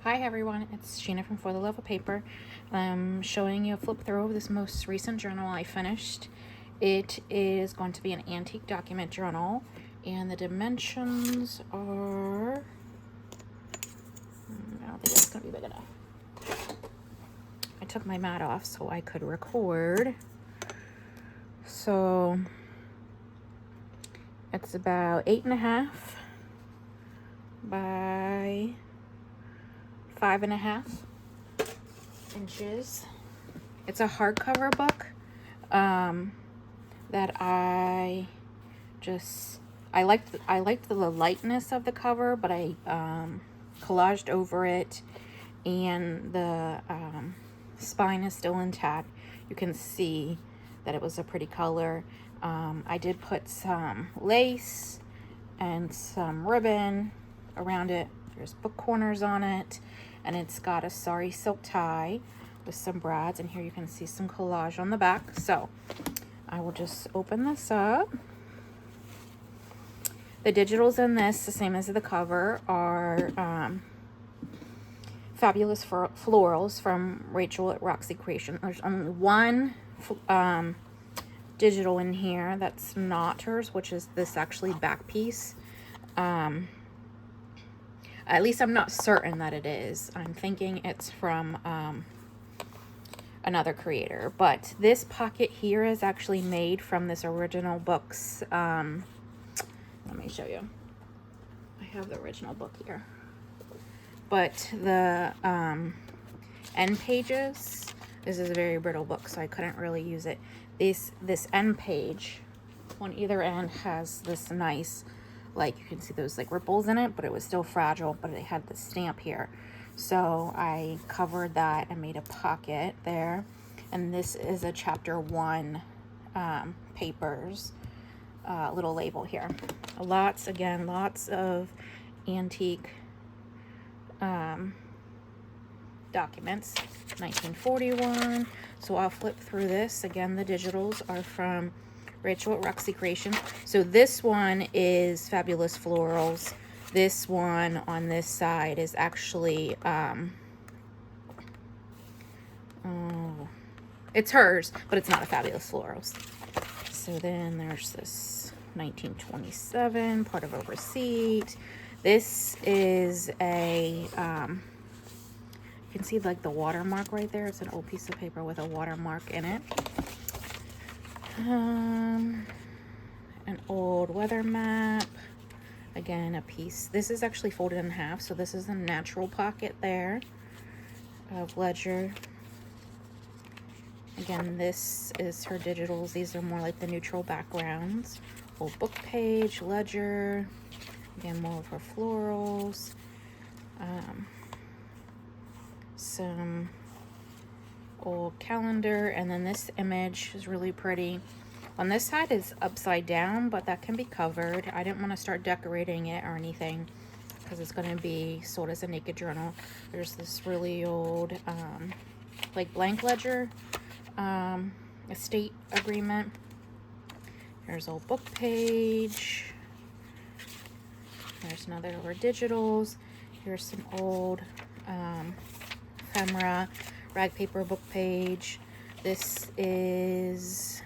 Hi everyone, it's Sheena from For the Love of Paper. I'm showing you a flip through of this most recent journal I finished. It is going to be an antique document journal, and the dimensions are, I don't think it's going to be big enough. I took my mat off so I could record. So it's about 8.5 by 5.5 inches. It's a hardcover book that I liked the lightness of the cover, but I collaged over it, and the spine is still intact. You can see that it was a pretty color. I did put some lace and some ribbon around it. There's book corners on it, and it's got a sari silk tie with some brads, and here you can see some collage on the back. So I will just open this up. The digitals in this, the same as the cover, are Fabulous Florals from Rachel at Roxy Creation. There's only one digital in here that's not hers, which is this actually back piece. At least I'm not certain that it is. I'm thinking it's from another creator, but this pocket here is actually made from this original book's let me show you. I have the original book here, but the end pages, this is a very brittle book, so I couldn't really use it. This end page on either end has this nice, like, you can see those like ripples in it, but it was still fragile, but it had the stamp here. So I covered that and made a pocket there. And this is a chapter 1 papers little label here. Lots of antique documents. 1941. So I'll flip through this. Again, the digitals are from Rachel at Roxy Creation. So this one is Fabulous Florals. This one on this side is actually it's hers, but it's not a Fabulous Florals. So then there's this 1927, part of a receipt. This is a you can see like the watermark right there. It's an old piece of paper with a watermark in it. An old weather map. Again, a piece. This is actually folded in half, so this is a natural pocket there of ledger. Again, this is her digitals. These are more like the neutral backgrounds. Old book page, ledger. Again, more of her florals. Some old calendar, and then this image is really pretty. On this side is upside down, but that can be covered. I didn't want to start decorating it or anything because it's going to be sold as a naked journal. There's this really old like blank ledger estate agreement. Here's old book page. There's another of our digitals. Here's some old ephemera rag paper book page. This is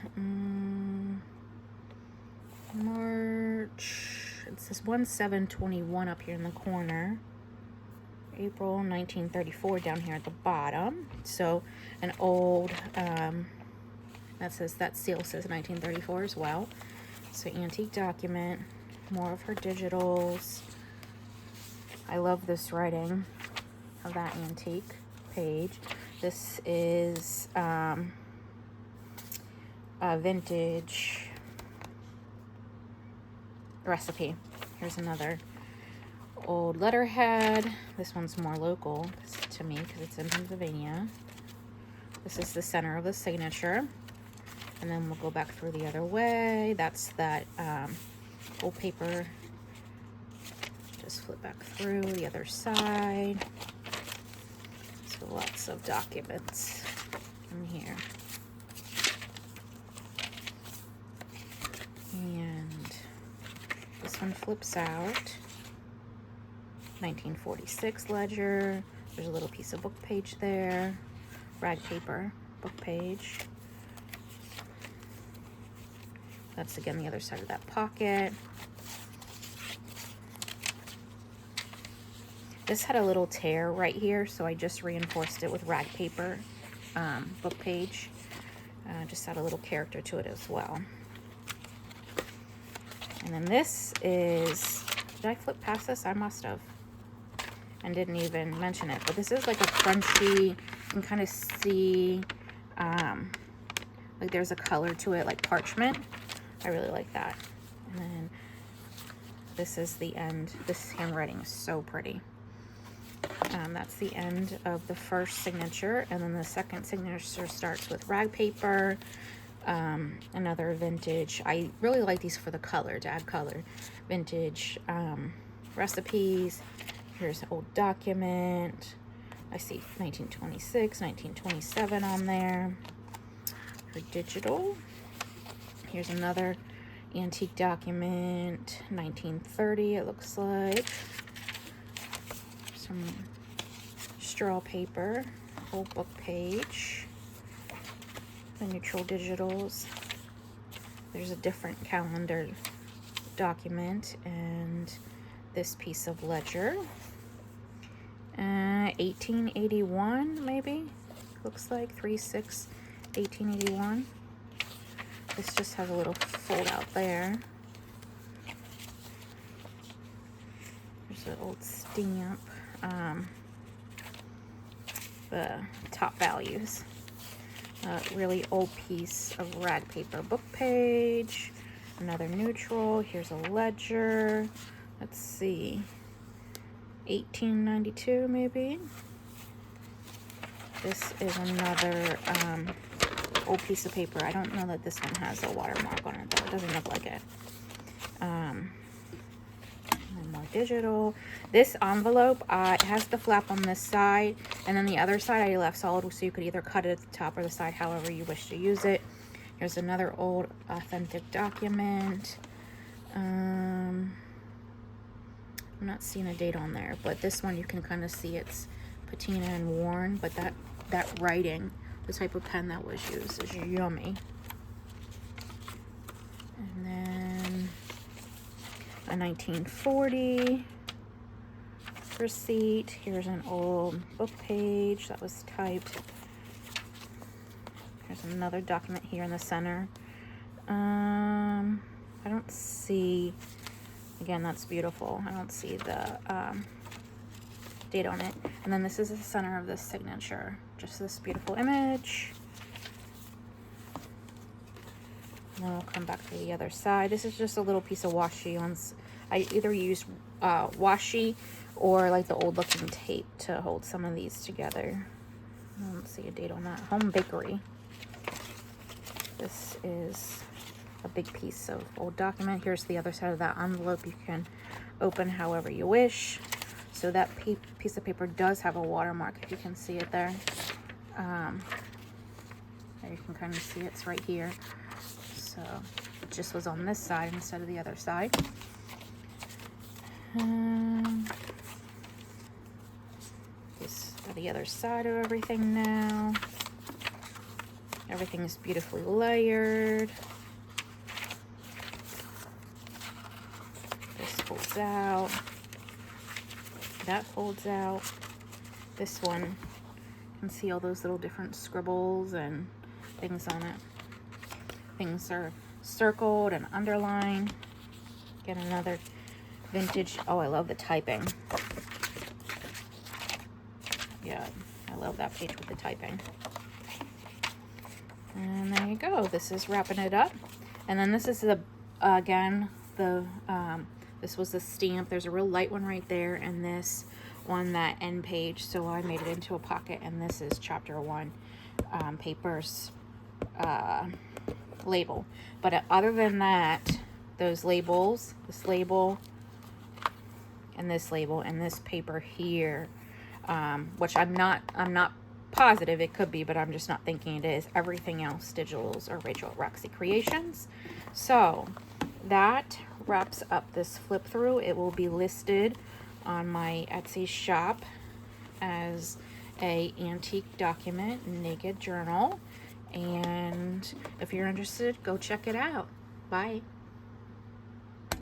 March. It says 1/7/21 up here in the corner. April 1934 down here at the bottom. So an old that seal says 1934 as well. So antique document, more of her digitals. I love this writing of that antique page. This is a vintage recipe. Here's another old letterhead. This one's more local to me because it's in Pennsylvania. This is the center of the signature. And then we'll go back through the other way. That's that old paper. Just flip back through the other side. So lots of documents in here. And this one flips out. 1946 ledger. There's a little piece of book page there, rag paper, book page. That's again the other side of that pocket. This had a little tear right here, so I just reinforced it with rag paper, book page. Just add a little character to it as well. And then this is, did I flip past this? I must have. And didn't even mention it. But this is like a crunchy, you can kind of see, like there's a color to it, like parchment. I really like that. And then this is the end. This handwriting is so pretty. That's the end of the first signature, and then the second signature starts with rag paper, another vintage. I really like these for the color, to add color. Vintage recipes. Here's an old document. I see 1926, 1927 on there. For digital. Here's another antique document, 1930 it looks like. Some straw paper, old book page, the neutral digitals. There's a different calendar document and this piece of ledger. 1881 maybe, looks like 3/6/1881. This just has a little fold out there. There's an old stamp. The top values. Really old piece of rag paper book page. Another neutral. Here's a ledger. Let's see. 1892 maybe. This is another old piece of paper. I don't know that this one has a watermark on it though. It doesn't look like it. And more digital. This envelope, it has the flap on this side, and then the other side I left solid, so you could either cut it at the top or the side, however you wish to use it. Here's another old authentic document. I'm not seeing a date on there, but this one you can kind of see it's patina and worn, but that writing, the type of pen that was used, is yummy. And then a 1940 receipt. Here's an old book page that was typed. There's another document here in the center. I don't see, again, that's beautiful. I don't see the date on it. And then this is the center of this signature. Just this beautiful image. And then we'll come back to the other side. This is just a little piece of washi. I either use washi or like the old looking tape to hold some of these together. I don't see a date on that. Home bakery. This is a big piece of old document. Here's the other side of that envelope. You can open however you wish. So that piece of paper does have a watermark, if you can see it there. There you can kind of see it's right here. So it just was on this side instead of the other side. This is the other side of everything now. Everything is beautifully layered. This folds out. That folds out. This one, you can see all those little different scribbles and things on it. Things are circled and underlined. Get another vintage. Oh, I love the typing. Yeah, I love that page with the typing. And there you go. This is wrapping it up. And then this is the, again, the, this was the stamp. There's a real light one right there, and this one, that end page. So I made it into a pocket, and this is chapter 1, papers, label. But other than that, those labels, this label, and this label, and this paper here, which I'm not positive it could be, but I'm just not thinking it is. Everything else digitals are Rachel at Roxy Creations. So that wraps up this flip through. It will be listed on my Etsy shop as a antique document, naked journal. And if you're interested, go check it out. Bye.